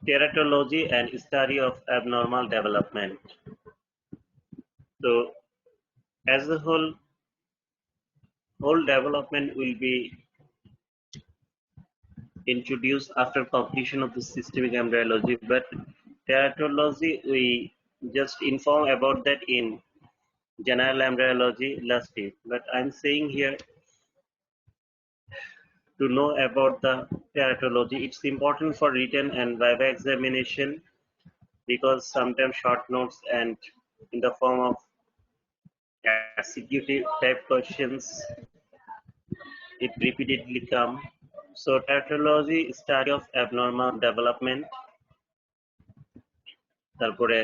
Teratology and study of abnormal development. So, as a whole development will be introduced after completion of the systemic embryology, but teratology we just inform about that in general embryology last year. But I'm saying here to know about the teratology. It's important for written and viva examination because sometimes short notes and in the form of executive type questions it repeatedly come. So teratology study of abnormal development.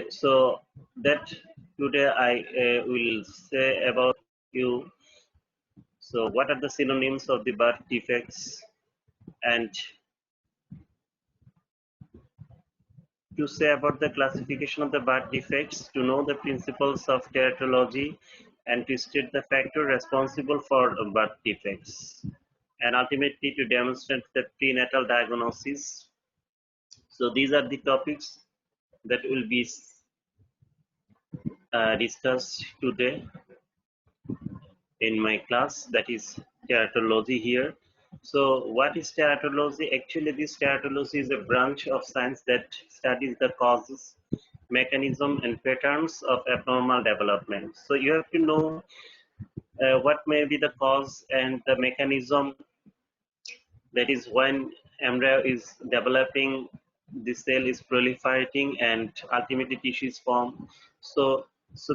So that today I will say about you. So what are the synonyms of the birth defects, and to say about the classification of the birth defects, to know the principles of teratology, and to state the factor responsible for birth defects, and ultimately to demonstrate the prenatal diagnosis. So these are the topics that will be discussed today in my class, that is teratology here. So what is teratology? Actually, this teratology is a branch of science that studies the causes, mechanism and patterns of abnormal development. So you have to know what may be the cause and the mechanism, that is when embryo is developing, the cell is proliferating and ultimately tissue is formed. So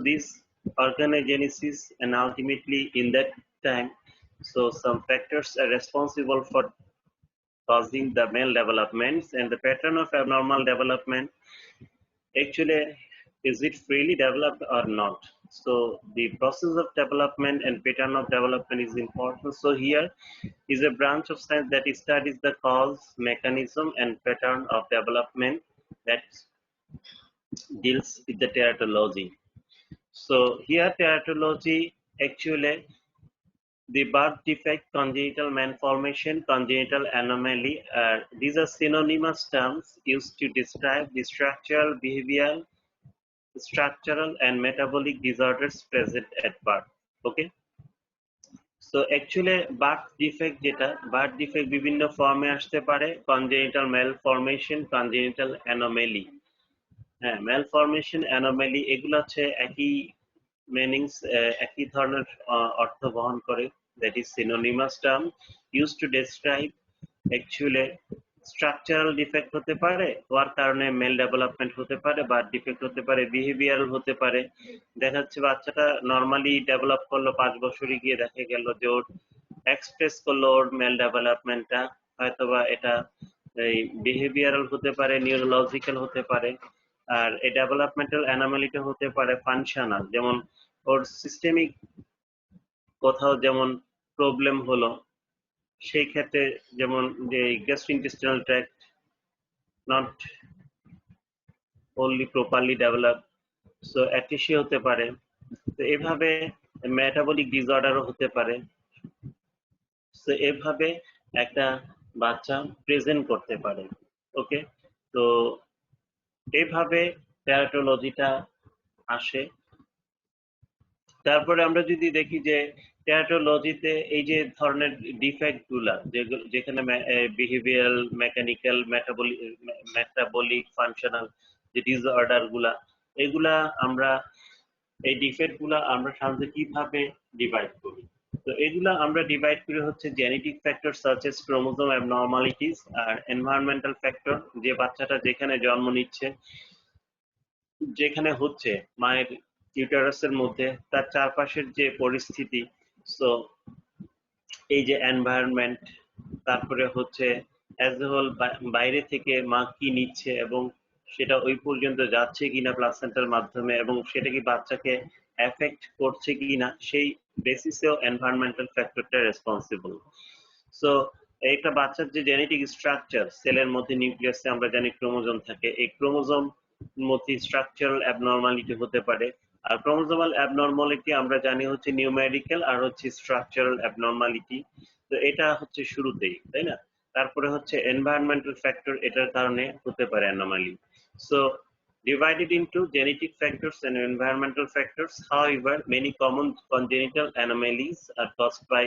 this organogenesis and ultimately in that time, so some factors are responsible for causing the male developments, and the pattern of abnormal development, actually, is it freely developed or not? So the process of development and pattern of development is important. So here is a branch of science that studies the cause, mechanism, and pattern of development that deals with the teratology. So here teratology, actually the birth defect, congenital malformation, congenital anomaly, these are synonymous terms used to describe the structural, behavioral, structural and metabolic disorders present at birth. Okay. So actually birth defect বিভিন্ন ফর্মে আসতে পারে, congenital malformation, congenital anomaly, হ্যাঁ malformation, anomaly এগুলো হচ্ছে একই meanings, একই ধরনের অর্থ বহন করে, that is synonymous term used to describe actually structural defect হতে পারে, হওয়ার কারণে মেল ডেভেলপমেন্ট হতে পারে, বার্থ ডিফেক্ট হতে পারে, বিহেভিয়ারাল হতে পারে। দেখা যাচ্ছে বাচ্চাটা নর্মালি ডেভেলপ করলো, 5 বছরে গিয়ে দেখা গেল যে ওর এক্সপ্রেস করলো ওর মেল ডেভেলপমেন্টটা, হয়তোবা এটা এই বিহেভিয়ারাল হতে পারে, নিউরোলজিক্যাল হতে পারে, আর এই ডেভেলপমেন্টাল অ্যানোমালিটা হতে পারে ফাংশনাল, যেমন ওর সিস্টেমিক কোথাও যেমন প্রবলেম হলো, সেই ক্ষেত্রে যেমন যে gastrointestinal tract not only properly developed, so অ্যাট্রিশিয়া হতে পারে। তো এভাবে মেটাবলিক ডিসঅর্ডারও হতে পারে। তো এভাবে একটা বাচ্চা প্রেজেন্ট করতে পারে। ওকে, তো এইভাবে টেরাটোলজিটা আসে। তারপরে আমরা যদি দেখি যে টেরাটোলজিতে এই যে ধরনের ডিফেক্ট গুলা, যেখানে বিহেভিয়ারাল, মেকানিক্যাল, মেটাবলিক, ফাংশনাল যে ডিসঅর্ডার গুলা, এগুলা আমরা এই ডিফেক্ট গুলা আমরা সাধারণত কিভাবে ডিভাইড করি? তো এগুলা আমরা ডিভাইড করি হচ্ছে genetic factor such as chromosome abnormalities, আর এনভায়রনমেন্টাল ফ্যাক্টর, যে বাচ্চাটা যেখানে জন্ম নিচ্ছে, যেখানে হচ্ছে মায়ের ইউটারাসের মধ্যে, তার চারপাশের যে পরিস্থিতি, সো এই যে এনভায়রনমেন্ট, তারপরে হচ্ছে অ্যাজ এ হোল বাইরে থেকে মা কি নিচ্ছে এবং সেটা ওই পর্যন্ত যাচ্ছে কিনা প্লাসেন্টার মাধ্যমে, এবং সেটা কি বাচ্চাকে এফেক্ট করছে কিনা, সেই বেসিসেও এনভায়রনমেন্টাল ফ্যাক্টরটা রেসপন্সিবল। সো একটা বাচ্চার যে জেনেটিক স্ট্রাকচার, সেলের মধ্যে নিউক্লিয়াসে আমরা জানি ক্রোমোজোম থাকে, এই ক্রোমোজোম মধ্যে স্ট্রাকচারাল অ্যাবনর্মালিটি হতে পারে। আর ক্রোমোজোমাল অ্যাবনর্মালিটি আমরা জানি হচ্ছে নিউমেরিক্যাল আর হচ্ছে স্ট্রাকচারাল অ্যাবনর্মালিটি। তো এটা হচ্ছে শুরুতেই, তাই না? তারপরে হচ্ছে এনভায়রনমেন্টাল ফ্যাক্টর, এটার কারণে হতে পারে anomaly. So divided into genetic factors and environmental factors. However, many common congenital anomalies are caused by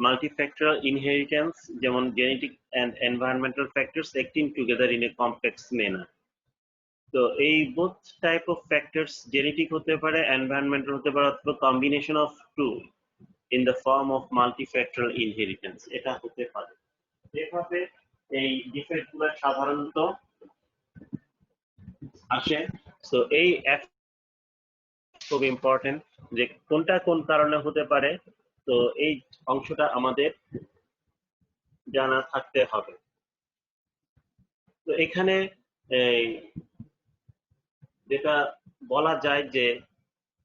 multifactorial inheritance, যেমন genetic and environmental factors acting together in a complex manner. তো এই both type of factors, genetic হতে পারে, environmental হতে পারে, অথবা combination of two in the form of multifactorial inheritance, এটা হতে পারে। এভাবে এই ডিফেক্ট গুলো সাধারণত আসে। সো এই খুব ইম্পর্টেন্ট যে কোনটা কোন কারণে হতে পারে, তো এই অংশটা আমাদের জানা থাকতে হবে। তো এখানে এই যেটা বলা যায় যে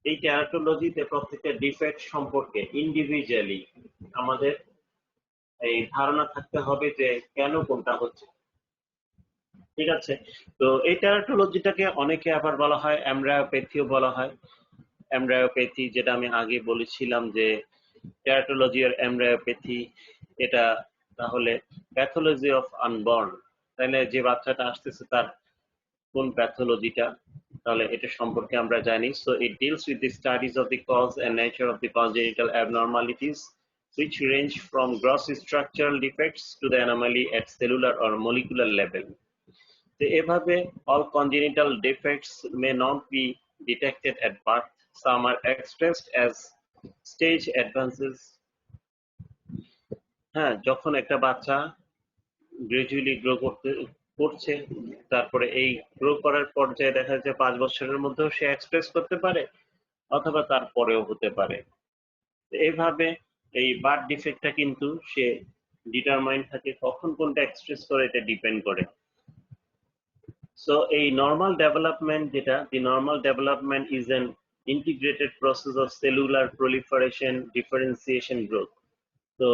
এই টেরাটোলজিতে প্রত্যেকটা ডিফেক্ট সম্পর্কে ইন্ডিভিজুয়ালি আমাদের এই ধারণা থাকতে হবে যে কেন কোনটা হচ্ছে। ঠিক আছে, তো এই টেরাটোলজিটাকে অনেকে আবার বলা হয় এমব্রায়োপ্যাথিও বলা হয়। এমব্রায়োপ্যাথি যেটা আমি আগে বলেছিলাম যে টেরাটোলজি আর এমব্রায়োপ্যাথি, এটা তাহলে প্যাথোলজি অফ আনবর্ন, তাহলে যে বাচ্চাটা আসতেছে তার কোন প্যাথোলজিটা, তাহলে এটা সম্পর্কে আমরা জানি। So it deals with the studies of the cause and nature of the congenital abnormalities which range from gross structural defects to the anomaly at cellular or molecular level. তো এভাবে all congenital defects may not be detected at birth. Some are expressed as stage advances. হ্যাঁ, যখন একটা বাচ্চা gradually grow করছে, তারপরে এই grow করার পর্যায়ে দেখা যাচ্ছে 5 বছরের মধ্যেও সে এক্সপ্রেস করতে পারে, অথবা তারপরেও হতে পারে। এইভাবে এই বার্থ ডিফেক্টটা কিন্তু সে ডিটারমাইন থাকে, কখন কোনটা এক্সপ্রেস করে এটা ডিপেন্ড করে। সো এই নর্মাল ডেভেলপমেন্ট যেটা, দি normal development is an integrated process of cellular proliferation, differentiation, growth. তো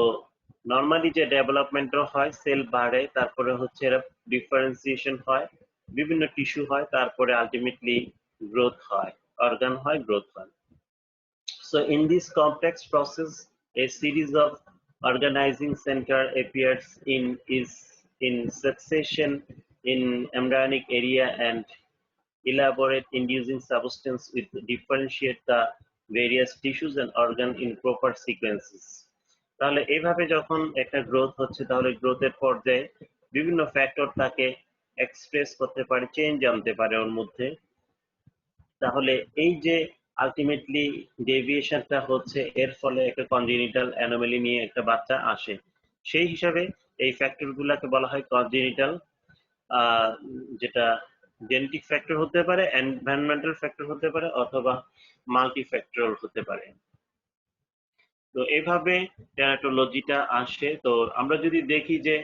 নর্মালি যে ডেভেলপমেন্টটা হয়, সেল বাড়ে, তারপরে হচ্ছে এরা ডিফারেন্সিয়েশন হয়, বিভিন্ন টিস্যু হয়, তারপরে আলটিমেটলি গ্রোথ হয়, অর্গান হয়, গ্রোথ হয়। So in this complex process, a series of organizing center appears in succession in embryonic area and elaborate inducing substance with differentiate the various tissues and organ in proper sequences. তাহলে এইভাবে যখন একটা growth হচ্ছে, তাহলে গ্রোথের পর্যায়ে বিভিন্ন factor তাকে এক্সপ্রেস করতে পারে, চেঞ্জ আনতে পারে ওর মধ্যে। তাহলে এই যে আলটিমেটলি ডেভিয়েশনটা হচ্ছে, এর ফলে একটা কনজেনিটাল অ্যানোমালি নিয়ে একটা বাচ্চা আসে। সেই হিসাবে এই ফ্যাক্টর গুলাকে বলা হয় কনজেনিটাল, যেটা জেনেটিক ফ্যাক্টর হতে পারে, এনভায়রনমেন্টাল ফ্যাক্টর হতে পারে, অথবা মাল্টিফ্যাক্টরাল হতে পারে। তো এভাবে টেরাটোলজিটা আসে। তো আমরা যদি দেখি যে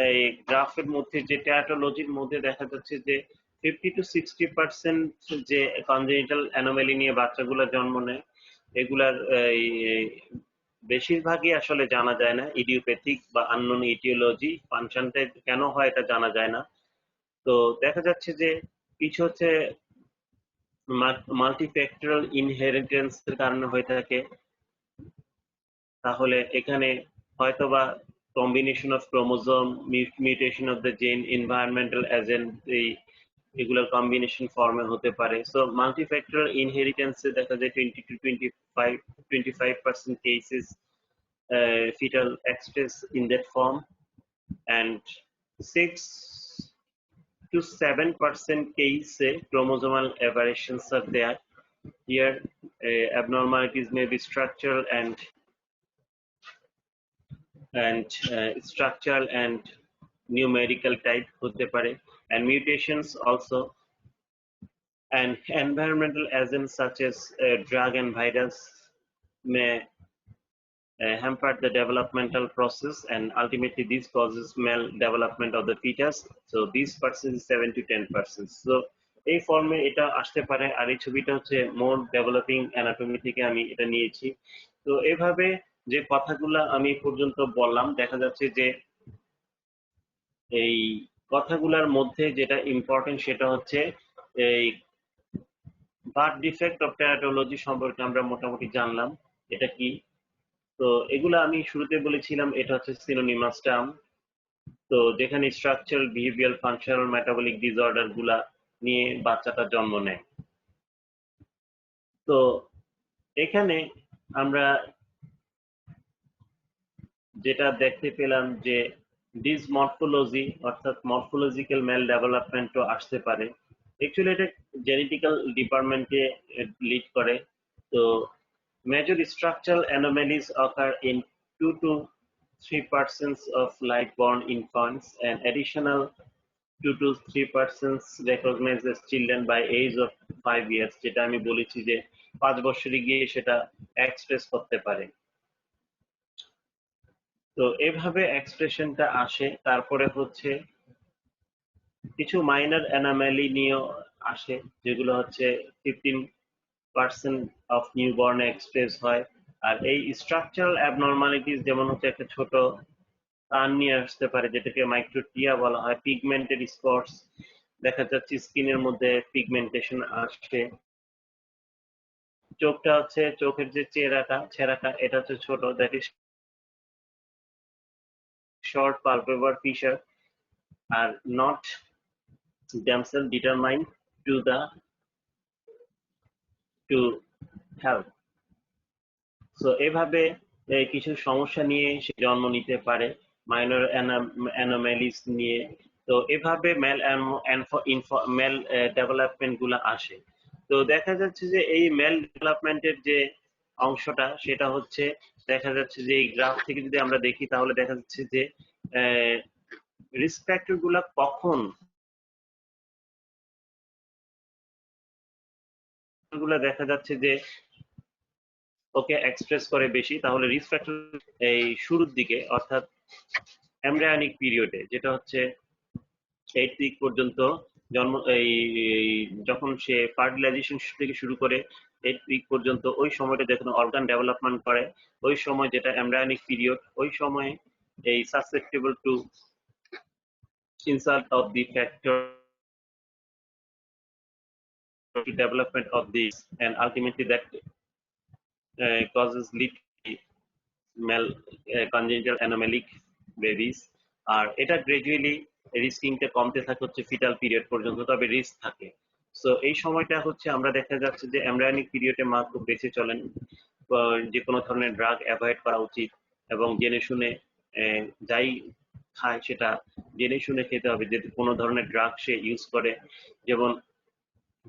এই গ্রাফের মধ্যে যে টেরাটোলজির মধ্যে দেখা যাচ্ছে যে 50 to 60% যে কনজেনিটাল অ্যানোমালি নিয়ে বাচ্চাগুলো জন্ম নেয়, এগুলার বেশিরভাগই আসলে জানা যায় না, ইডিওপ্যাথিক বা আননোন ইটিওলজি, ফাংশনটা কেন হয় এটা জানা যায় না। তো দেখা যাচ্ছে যে কিছু হচ্ছে মাল্টিফ্যাক্টরাল ইনহেরিটেন্সের কারণে হয়ে থাকে। তাহলে এখানে হয়তোবা combination of chromosome, mutation of the জিন, এনভায়রনমেন্টাল এজেন্ট, এগুলোর কম্বিনেশন ফর্মে হতে পারে। সো মাল্টিফ্যাক্টরাল ইনহেরিটেন্সে দেখা যায় 20 to 25% cases fetal express in that form, and 6 to 7% case chromosomal aberrations are there. Here abnormalities may be structural and structural and numerical type hote pare, and mutations also, and environmental agents such as drug and virus may hamper the developmental process, and ultimately this causes maldevelopment of the fetus. So this percent is 7 to 10%. So এই ফর্মে এটা আসতে পারে। আর এই ছবিটা হচ্ছে মোর developing anatomy থেকে আমি এটা নিয়েছি। তো এভাবে যে কথাগুলো আমি পর্যন্ত বললাম, দেখা যাচ্ছে যে এই কথাগুলোর মধ্যে যেটা ইম্পর্টেন্ট সেটা হচ্ছে এই বার্থ ডিফেক্ট অফ টেরাটোলজি সম্পর্কে আমরা মোটামুটি জানলাম এটা কি। তো এগুলো আমি শুরুতে বলেছিলাম, এটা হচ্ছে সিনোনিমাস টার্ম। তো যেখানে structural, behavioural, functional, metabolic disorder গুলা নিয়ে বাচ্চাটা জন্ম নেয়। তো এখানে আমরা যেটা দেখতে পেলাম যে ডিসমরফোলজি অর্থাৎ মরফোলজিক্যাল মেল ডেভেলপমেন্টও আসতে পারে। অ্যাকচুয়ালি এটা জেনেটিক্যাল ডিপার্টমেন্টে লিড করে। তো major structural anomalies occur in 2 to 3% of live-born infants, and additional 2 to 3% recognized as children by age of 5 years, যেটা আমি বলেছি যে 5 বছরে গিয়ে সেটা এক্সপ্রেস করতে পারে। তো এভাবে এক্সপ্রেশনটা আসে। তারপরে হচ্ছে কিছু মাইনর অ্যানোমালি নিয়েও আসে, যেগুলো হচ্ছে 15% অফ নিউবর্ন এক্সপ্রেস হয়। আর এই স্ট্রাকচারাল অ্যাবনর্মালিটিস যেমন হচ্ছে একটা ছোট টান নিয়ে আসতে পারে, যেটাকে মাইক্রোটিয়া বলা হয়। পিগমেন্টেড স্পটস দেখা যাচ্ছে, স্কিনের মধ্যে পিগমেন্টেশন আসছে। চোখটা হচ্ছে, চোখের যে ছেঁড়াটা এটা হচ্ছে ছোট, that is short palpebral fissure are not themselves determined to help. So এভাবে কিছু সমস্যা নিয়ে সে জন্ম নিতে পারে, মাইনর অ্যানোমালিস নিয়ে। তো এভাবে মেল ডেভেলপমেন্ট গুলা আসে। তো দেখা যাচ্ছে যে এই মেল ডেভেলপমেন্টের যে অংশটা সেটা হচ্ছে, দেখা যাচ্ছে যে এই গ্রাফ থেকে যদি আমরা দেখি তাহলে দেখা যাচ্ছে যে রিস্ক ফ্যাক্টর গুলা কখন দেখা যাচ্ছে যে ওকে এক্সপ্রেস করে বেশি, তাহলে রিস্ক ফ্যাক্টর এই শুরুর দিকে অর্থাৎ এমব্রায়োনিক পিরিয়ডে, যেটা হচ্ছে 8 উইক পর্যন্ত জন্ম, এই যখন সে ফার্টিলাইজেশন থেকে শুরু করে 8 উইক পর্যন্ত, ওই সময়টা যখন অর্গান ডেভেলপমেন্ট করে, ওই সময় যেটা এমব্রায়োনিক পিরিয়ড, ওই সময় এই susceptible to insult of the factor to development of this, and ultimately that causes lead male congenital anomalic babies। আর এটা গ্রাজুয়ালি রিস্কিংটা কমতে থাকে হচ্ছে ফিটাল পিরিয়ড পর্যন্ত, তবে রিস্ক থাকে। সো এই সময়টা হচ্ছে আমরা দেখা যাচ্ছে যে এমব্রায়োনিক পিরিয়ডে মা খুব বেঁচে চলেন। যে কোনো ধরনের ড্রাগ অ্যাভয়েড করা উচিত, এবং জেনে শুনে যাই খায় সেটা জেনে শুনে খেতে হবে। যদি কোনো ধরনের ড্রাগ সে ইউজ করে, যেমন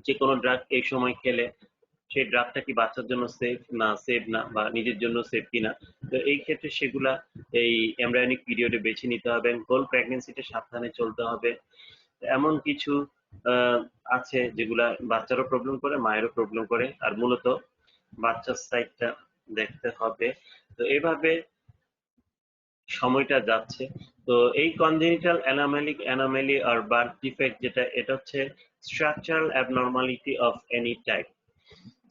যে কোনো ড্রাগ এই সময় খেলে সেই ড্রাগটা কি বাচ্চার জন্য সেফ না, বা নিজের জন্য সেফ কিনা। তো এই ক্ষেত্রে সেগুলা এই এমব্রায়োনিক পিরিয়ডে বেছে নিতে হবে। হোল প্রেগনেন্সিতে সাবধানে চলতে হবে। এমন কিছু আহ, আছে যেগুলা বাচ্চারও প্রবলেম করে, মায়েরও প্রবলেম করে, আর মূলত বাচ্চার সাইডটা দেখতে হবে। তো এইভাবে সময়টা যাচ্ছে। তো এই কনজেনিটাল অ্যানোমালি আর বার্থ ডিফেক্ট যেটা, এটা হচ্ছে structural abnormality of any type.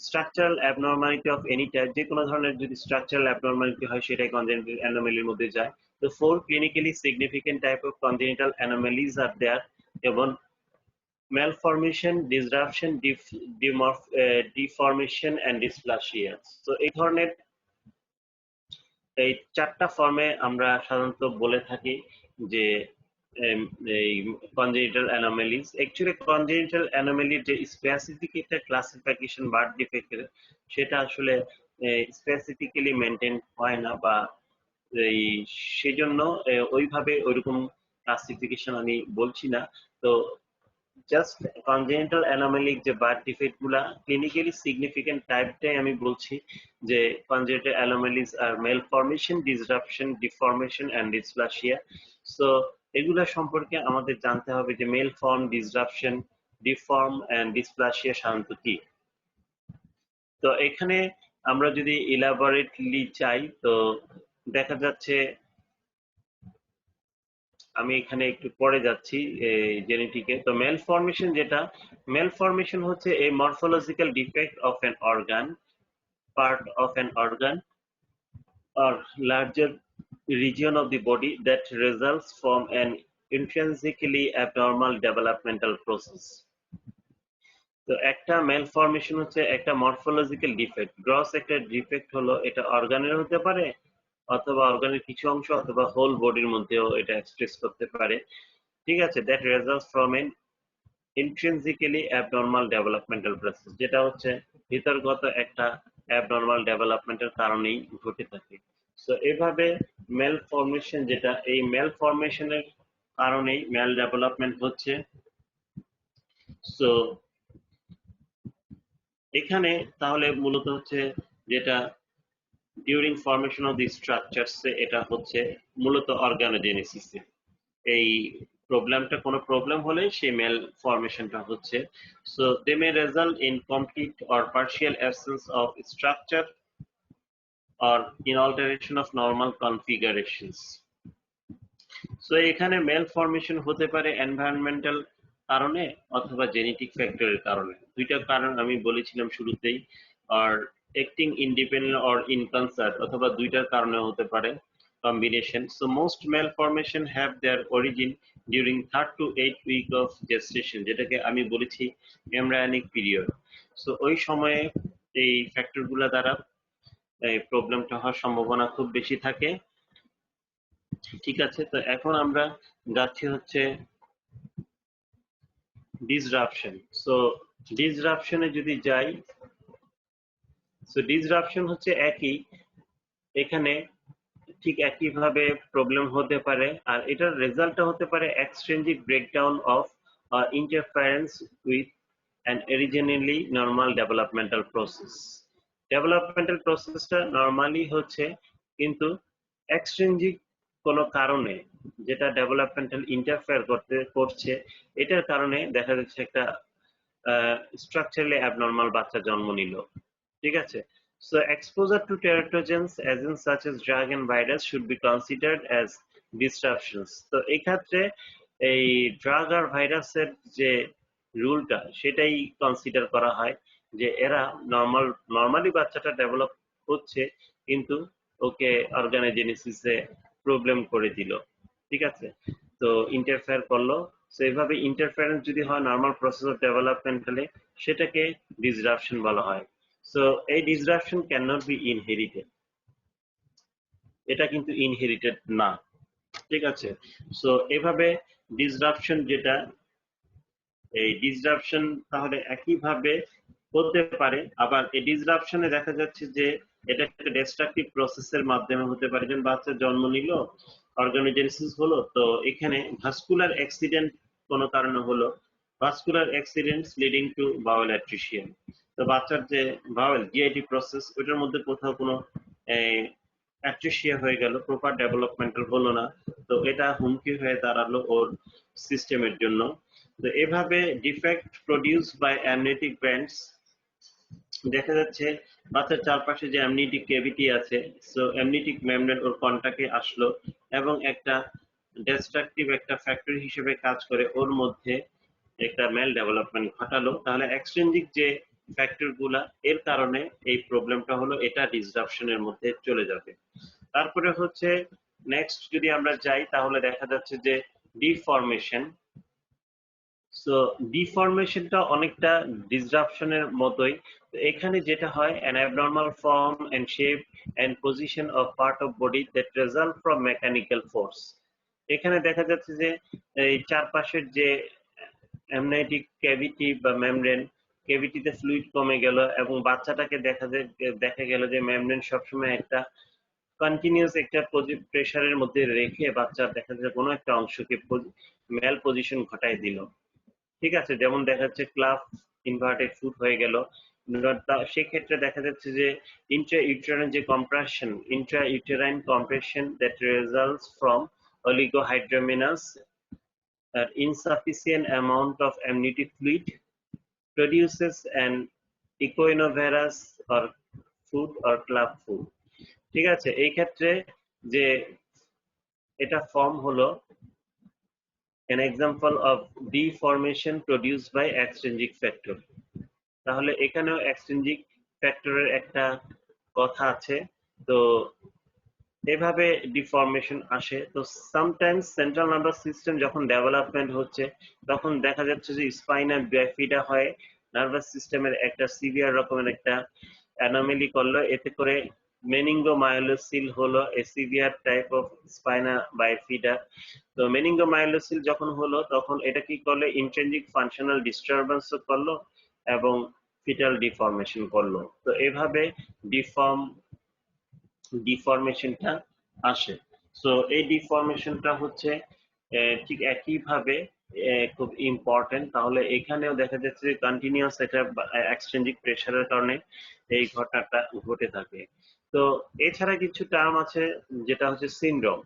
Structural abnormality of any type, যে কোনো ধরনের যদি স্ট্রাকচারাল অ্যাবনর্মালিটি হয় সেটাই কনজেনিটাল অ্যানোমালির মধ্যে যায়। তো 4 clinically significant type of congenital anomalies are there, এবং malformation, disruption, deformation and dysplasia। তো এই ধরনের এই 4টা ফর্মে আমরা সাধারণত বলে থাকি যে এম, এই কনজেনিটাল অ্যানোমালিজ। অ্যাকচুয়ালি কনজেনিটাল অ্যানোমালির যে স্পেসিফিক একটা ক্লাসিফিকেশন বার্থ ডিফেক্টের, সেটা আসলে স্পেসিফিক্যালি মেনটেন হয় না, বা এই সেজন্য ওইভাবে ওইরকম ক্লাসিফিকেশন আমি বলছি না। তো জাস্ট কনজেনিটাল অ্যানোমালিক যে বার্থ ডিফেক্ট গুলা ক্লিনিক্যালি সিগনিফিকেন্ট টাইপটাই আমি বলছি, যে congenital anomalies are malformation, disruption, deformation and dysplasia. So এগুলা সম্পর্কে আমাদের জানতে হবে যে malform, disruption, deform and dysplasia সাধারণত কি। তো এখানে আমরা যদি ইলাবোরেটলি চাই, তো দেখা যাচ্ছে, আমি এখানে একটু পরে যাচ্ছি জেনেটিকে। তো মেল ফর্মেশন যেটা, মেল ফর্মেশন হচ্ছে a morphological defect of an organ, part of an organ or larger region of the body that results from an intrinsically abnormal developmental process। তো একটা মেল ফর্মেশন হচ্ছে একটা মরফোলজিক্যাল ডিফেক্ট, গ্রস একটা defect হলো, এটা অর্গানের হতে পারে অথবা অর্গানের কিছু অংশ অথবা হোল বডির মধ্যেও এটা এক্সপ্রেস করতে পারে। ঠিক আছে, that results from an intrinsically abnormal developmental process, যেটা হচ্ছে ভিতরগত একটা অ্যাবনর্মাল ডেভেলপমেন্টের কারণেই ঘটে থাকে। সো এভাবে মেল ফর্মেশন, যেটা এই মেল ফর্মেশনের কারণেই মেল ডেভেলপমেন্ট হচ্ছে। সো এখানে তাহলে মূলত হচ্ছে যেটা during formation of the structures, এটা হচ্ছে মূলত অর্গানোজেনেসিসে এই প্রবলেমটা, কোনো প্রবলেম হলে সেই মেল ফর্মেশনটা হচ্ছে। So they may result in complete or partial absence of structure or in alteration of normal configurations. So এখানে মেল ফর্মেশন হতে পারে এনভায়রনমেন্টাল কারণে অথবা জেনেটিক ফ্যাক্টরের কারণে। দুইটা কারণ আমি বলেছিলাম শুরুতেই। আর acting independent or in concert, অথবা দুইটার কারণে হতে পারে combination. So most malformation have their origin during 3rd to 8th week of gestation, যেটাকে আমি বলেছি embryonic period. So ওই সময়ে এই ফ্যাক্টর গুলা দ্বারা এই প্রবলেমটা হওয়ার সম্ভাবনা খুব বেশি থাকে। ঠিক আছে, তো এখন আমরা যাচ্ছি হচ্ছে ডিসরাপশন। সো ডিসরাপশনে যদি যাই, সো ডিসরাপশন হচ্ছে একই, এখানে ঠিক একইভাবে প্রবলেম হতে পারে, আর এটার রেজাল্টটা হতে পারে extrinsic breakdown of interference with an originally normal developmental process. Developmental প্রসেসটা নর্মালি হচ্ছে, কিন্তু এক্সট্রিনজিক কোনো কারণে যেটা ডেভেলপমেন্টাল ইন্টারফেয়ার করছে, এটার কারণে দেখা যাচ্ছে একটা স্ট্রাকচারালি অ্যাবনর্মাল বাচ্চা জন্ম নিল। ঠিক আছে, so exposure to teratogens agents such as drug and virus should be considered as disruptions. তো এই ক্ষেত্রে এই ড্রাগ আর ভাইরাসের যে রুলটা, সেটাই কনসিডার করা হয়, যে এরা নর্মালি বাচ্চাটা ডেভেলপ হচ্ছে, কিন্তু ওকে অর্গানোজেনেসিসে প্রবলেম করে দিল। ঠিক আছে, তো ইন্টারফেয়ার করলো। সো এইভাবে ইন্টারফারেন্স যদি হয় নর্মাল প্রসেস অফ ডেভেলপমেন্টালে, সেটাকে ডিসরাপশন বলা হয়। সো এই disruption can not be inherited, এটা কিন্তু ইনহেরিটেড না। ঠিক আছে, সো এভাবে ডিসরাপশন, যেটা এই ডিসরাপশন তাহলে একইভাবে হতে পারে। আবার এই ডিসরাপশনে দেখা যাচ্ছে যে এটা একটা ডিস্ট্রাকটিভ প্রসেসের মাধ্যমে হতে পারে। যেমন বাচ্চা জন্ম নিল, অর্গানোজেনেসিস হলো, তো এখানে ভাস্কুলার অ্যাক্সিডেন্ট কোনো কারণে হলো, ভাস্কুলার অ্যাক্সিডেন্টস লিডিং টু বাউল অ্যাট্রিশিয়ান। তো বাচ্চার যে বাউল জিআইটি প্রসেস, ওইটার মধ্যে কোথাও কোনো অ্যাট্রিশিয়া হয়ে গেল, প্রপার ডেভেলপমেন্টাল হলো না, তো এটা হুমকি হয়ে দাঁড়ালো ওর সিস্টেমের জন্য। তো এভাবে defect produce by amniotic glands, দেখা যাচ্ছে বাচ্চার চারপাশে যে অ্যামনিওটিক ক্যাভিটি আছে, সো অ্যামনিওটিক মেমব্রেন ওর কন্টাক্টে আসলো এবং একটা ডিস্ট্রাকটিভ একটা ফ্যাক্টর হিসেবে কাজ করে ওর মধ্যে একটা মেল ডেভেলপমেন্ট ঘটালো। তাহলে এক্সট্রিনজিক যে ফ্যাক্টর গুলা, এর কারণে এই প্রবলেমটা হলো, এটা ডিসরাপশনের মধ্যে চলে যাবে। তারপরে হচ্ছে নেক্সট যদি আমরা যাই, তাহলে দেখা যাচ্ছে যে ডিফর্মেশন। সো ডিফর্মেশনটা অনেকটা ডিসরাপশনের মতোই। তো এখানে যেটা হয়, an abnormal form and shape and position of part of body that result from mechanical force। এখানে দেখা যাচ্ছে যে এই চারপাশের যে অ্যামনাইটিক ক্যাভিটি বা মেমব্রেন, ক্যাভিটিতে ফ্লুইড কমে গেল, এবং বাচ্চাটাকে দেখা গেল যে মেমব্রেন সবসময় একটা কন্টিনিউয়াস একটা প্রেসারের মধ্যে রেখে বাচ্চা দেখা যাচ্ছে কোনো একটা অংশকে মেল পজিশন ঘটায় দিল। ঠিক আছে, যেমন দেখা যাচ্ছে ক্লাফ ইনভার্টেড ফুট হয়ে গেল। সেক্ষেত্রে দেখা যাচ্ছে যে Intra uterine compression that results from oligohydramnios, that insufficient amount of amniotic fluid produces an equinovarus or food or club food। ঠিক আছে, এই ক্ষেত্রে যে এটা ফর্ম হলো an example of deformation produced by extrinsic factor। তাহলে এখানেও এক্সট্রিনজিক ফ্যাক্টরের একটা কথা আছে। তো এভাবে ডিফর্মেশন আসে। তো সামটাইমস সেন্ট্রাল নার্ভাস সিস্টেম যখন ডেভেলপমেন্ট হচ্ছে, তখন দেখা যাচ্ছে যে স্পাইনা বিফিডা হয় নার্ভাস সিস্টেমের একটা সিভিয়ার রকমের একটা অ্যানোমেলি করলো, এতে করে মেনিঙ্গোমায়োলোসিল হলো এ সিভিয়ার টাইপ অফ স্পাইনা বাইফিডা। তো মেনিঙ্গোমায়োলোসিল যখন হলো তখন এটা কি করলো, ইন্ট্রিনজিক ফাংশনাল ডিস্টারবেন্স করলো এবং ফিটাল ডিফর্মেশন করলো। তো এভাবে ডিফর্মেশনটা আসে। সো এই ডিফর্মেশনটা হচ্ছে ঠিক একইভাবে খুব ইম্পর্টেন্ট। তাহলে এখানেও দেখা যাচ্ছে যে কন্টিনিউয়াস একটা এক্সট্রিনজিক প্রেসারের কারণে এই ঘটনাটা ঘটে থাকে। তো এছাড়া কিছু টার্ম আছে যেটা হচ্ছে সিনড্রোম।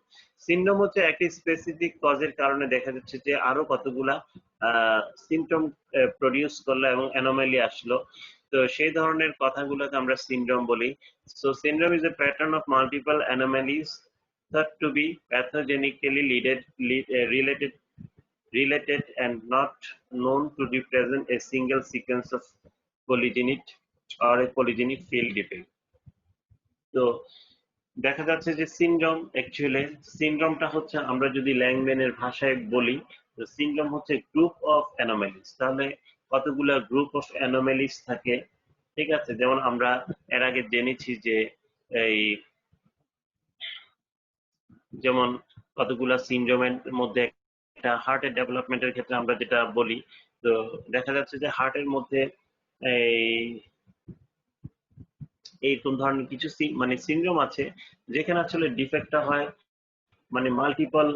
সিনড্রোম হচ্ছে একটি স্পেসিফিক কজের কারণে দেখা যাচ্ছে যে আরো কতগুলা সিমটম প্রডিউস করলো এবং অ্যানোমালি আসলো। তো সেই ধরনের কথাগুলোকে আমরা সিনড্রোম বলি। So syndrome is a pattern of multiple anomalies thought to be pathogenically related and not known to represent a single sequence of polygenic or a polygenic field defect. তো দেখা যাচ্ছে যে সিনড্রোমটা হচ্ছে, আমরা যদি ল্যাংম্যানের ভাষায় বলি, তো সিনড্রোম হচ্ছে গ্রুপ অফ অ্যানোমালিস। তাহলে কতগুলা গ্রুপ অফ অ্যানোমালিস থাকে, ঠিক আছে। যেমন আমরা এর আগে জেনেছি যে এই যেমন কতগুলা সিনড্রোমের মধ্যে একটা হার্টের ডেভেলপমেন্টের ক্ষেত্রে আমরা যেটা বলি, তো দেখা যাচ্ছে যে হার্টের মধ্যে এই এইরকম ধরনের কিছু মানে সিনড্রোম আছে যেখানে আসলে ডিফেক্টটা হয় মানে মাল্টিপল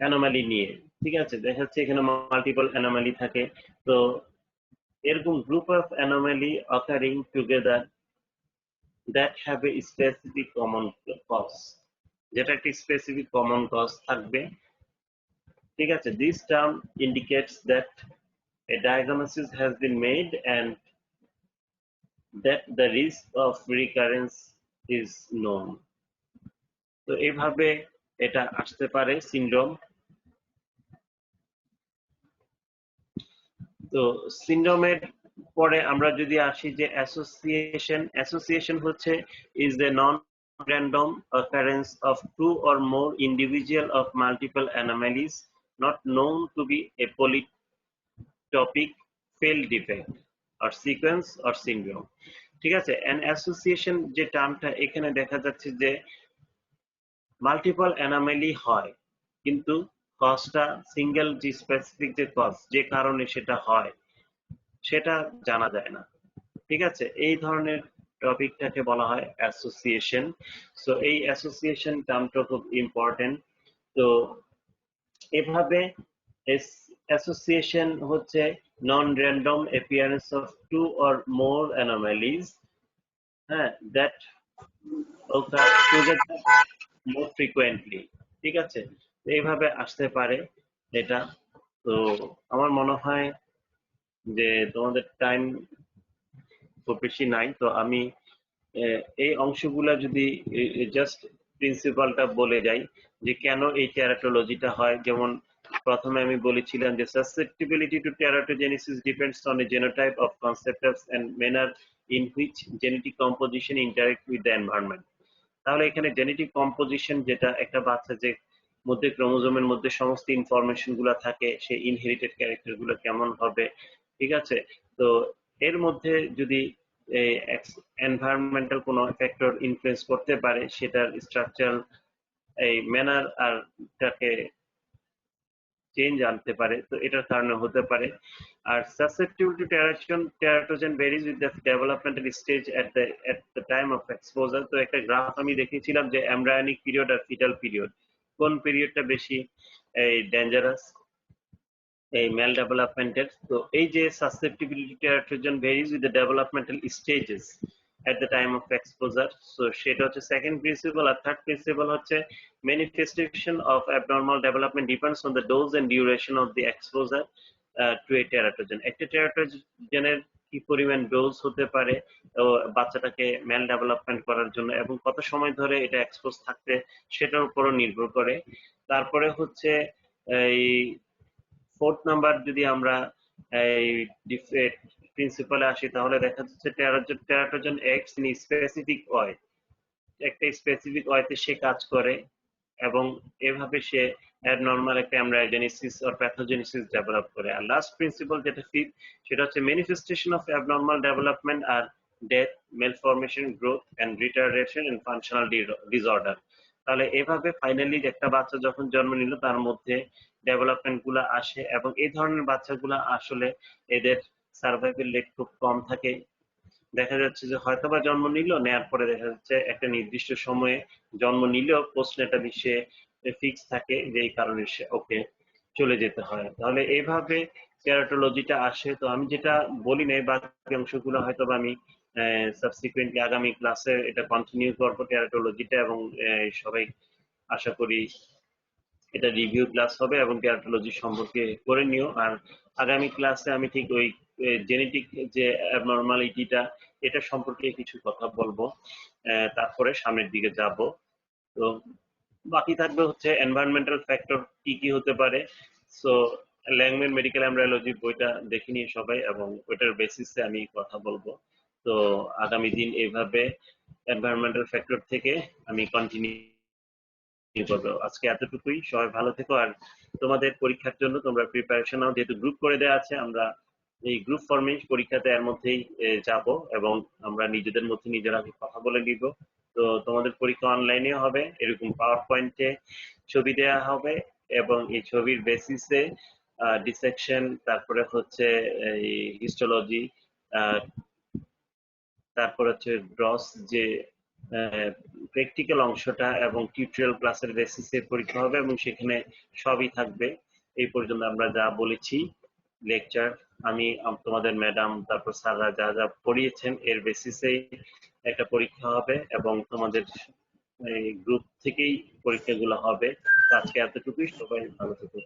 অ্যানোমালি নিয়ে, ঠিক আছে। দেখা যাচ্ছে এখানে মাল্টিপল অ্যানোমালি থাকে। তো এরকম group of anomaly occurring together that have a specific common cause, যেটা একটি স্পেসিফিক কমন কজ থাকবে, ঠিক আছে। This term indicates that a diagnosis has been made and that the risk of recurrence is known. তো এইভাবে এটা আসতে পারে সিনড্রোম। তো সিনড্রোমের পরে আমরা যদি আসি যে অ্যাসোসিয়েশন হচ্ছে is a non-random occurrence of two or more individual of multiple anomalies not known to be a polytopic field defect or sequence or syndrome, ঠিক আছে। অ্যান অ্যাসোসিয়েশন যে টার্মটা এখানে দেখা যাচ্ছে যে মাল্টিপল অ্যানোমালি হয় কিন্তু কজটা সিঙ্গেল, যে স্পেসিফিক যে কজ, যে কারণে সেটা হয় সেটা জানা যায় না, ঠিক আছে। এই ধরনের টপিকটাকে বলা হয় অ্যাসোসিয়েশন। সো এই অ্যাসোসিয়েশন টার্মটা খুব ইম্পর্টেন্ট। তো এভাবে অ্যাসোসিয়েশন হচ্ছে non random appearance of two or more anomalies, হ্যাঁ, that occur together more frequently, ঠিক আছে। তো এইভাবে আসতে পারে এটা। তো আমার মনে হয় যে তোমাদের টাইম খুব বেশি নাই, তো আমি এই অংশগুলা যদি জাস্ট প্রিন্সিপালটা বলে যাই যে কেন এই টেরাটোলজিটা হয়। যেমন প্রথমে আমি বলেছিলাম যে susceptibility to teratogenesis depends on a genotype of concepts and manner in which genetic composition interact with the environment। তাহলে এখানে জেনেটিক কম্পোজিশন, যেটা একটা বাচ্চা যে মধ্যে ক্রোমোজোমের মধ্যে সমস্ত ইনফরমেশন গুলা থাকে, সেই ইনহেরিটেড ক্যারেক্টার গুলো কেমন হবে, ঠিক আছে। তো এর মধ্যে যদি এনভায়রনমেন্টাল কোনো ফ্যাক্টর ইনফ্লুয়েন্স করতে পারে, সেটার স্ট্রাকচারাল এই ম্যানার আর টাকে চেঞ্জ আনতে পারে, তো এটার কারণে হতে পারে। আর susceptibility to teratogen varies with the developmental stage at the time of exposure। তো একটা গ্রাফ আমি দেখেছিলাম যে এমব্রায়োনিক পিরিয়ড আর ফিটাল পিরিয়ড, কোন পিরিয়ডটা বেশি এই ডেঞ্জারাস এই মেল ডেভেলপমেন্টের। তো এই যে susceptibility to teratogen varies with the developmental stages at the time of exposure, so সেটা হচ্ছে সেকেন্ড প্রিন্সিপাল। আর থার্ড প্রিন্সিপাল হচ্ছে manifestation of abnormal development depends on the dose and duration of the exposure to a teratogen। একটা টেরাটোজেনের কি পরিমাণ dose হতে পারে ও বাচ্চাটাকে mail development করার জন্য, এবং কত সময় ধরে এটা এক্সপোজ থাকতে, সেটার উপরও নির্ভর করে। তারপরে হচ্ছে এই ফোর্থ নাম্বার, যদি আমরা এই প্রিন্সিপালে আসি, তাহলে দেখা যাচ্ছে teratogen X in specific way, একটা স্পেসিফিক ওয়েতে সে কাজ করে এবং এভাবে সে অ্যাবনর্মাল একটা এমব্রায়োজেনেসিস অর প্যাথোজেনেসিস ডেভেলপ করে। আর লাস্ট প্রিন্সিপাল যেটা ফিফথ, সেটা হচ্ছে manifestation of abnormal development are death, malformation, growth and retardation and functional disorder. তাহলে এভাবে ফাইনালি একটা বাচ্চা যখন জন্ম নিল তার মধ্যে ডেভেলপমেন্ট গুলা আসে, এবং এই ধরনের বাচ্চাগুলা আসলে এদের সার্ভাইভাল রেট খুব কম থাকে। দেখা যাচ্ছে যে হয়তোবা জন্ম নিল, নেয়ার পরে দেখা যাচ্ছে একটা নির্দিষ্ট সময়ে জন্ম নিলেও পোস্টনেটালি সে ফিক্স থাকে, যেই কারণে সে ওকে চলে যেতে হয়। তাহলে এইভাবে টেরাটোলজিটা আসে। তো আমি যেটা বলি না, বাকি অংশগুলো হয়তোবা আমি সাবসিকুয়েন্টলি আগামী ক্লাসে এটা কন্টিনিউ করবো টেরাটোলজিটা, এবং সবাই আশা করি এটা রিভিউ ক্লাস হবে এবং টেরাটোলজি সম্পর্কে করে নিও। আর আগামী ক্লাসে আমি ঠিক ওই জেনেটিক যে অ্যাবনর্মালিটিটা এটা সম্পর্কে কিছু কথা বলবো, তারপরে সামনের দিকে যাব। তো বাকি থাকবে হচ্ছে এনভায়রনমেন্টাল ফ্যাক্টর কি কি হতে পারে। সো ল্যাংম্যান মেডিকেল এমব্রায়োলজি বইটা দেখে নিয়ে সবাই, এবং ওইটার বেসিসে আমি কথা বলবো। তো আগামী দিন এইভাবে এনভায়রনমেন্টাল ফ্যাক্টর থেকে আমি কন্টিনিউ করবো। আজকে এতটুকুই, সবাই ভালো থেকো। আর তোমাদের পরীক্ষার জন্য তোমরা প্রিপারেশন নাও, যেহেতু গ্রুপ করে দেওয়া আছে, আমরা এই গ্রুপ ফর্মে পরীক্ষাতে এর মধ্যেই যাব, এবং আমরা নিজেদের মধ্যে নিজেরা কথা বলে নিব। তো তোমাদের পরীক্ষা অনলাইনে হবে, এরকম পাওয়ার পয়েন্টে ছবি দেওয়া হবে, এবং এই ছবির বেসিসে ডিসেকশন, তারপরে হচ্ছে এই হিস্টোলজি, তারপর হচ্ছে গ্রস যে প্র্যাকটিক্যাল অংশটা, এবং টিউটোরিয়াল ক্লাসের বেসিসে পরীক্ষা হবে, এবং সেখানে সবই থাকবে। এই পর্যন্ত আমরা যা বলেছি লেকচার, আমি তোমাদের ম্যাডাম তারপর স্যাররা যা যা পড়িয়েছেন এর বেসিসেই একটা পরীক্ষা হবে, এবং তোমাদের গ্রুপ থেকেই পরীক্ষাগুলো হবে। তো আজকে এতটুকুই, সবাই ভালো থেকো।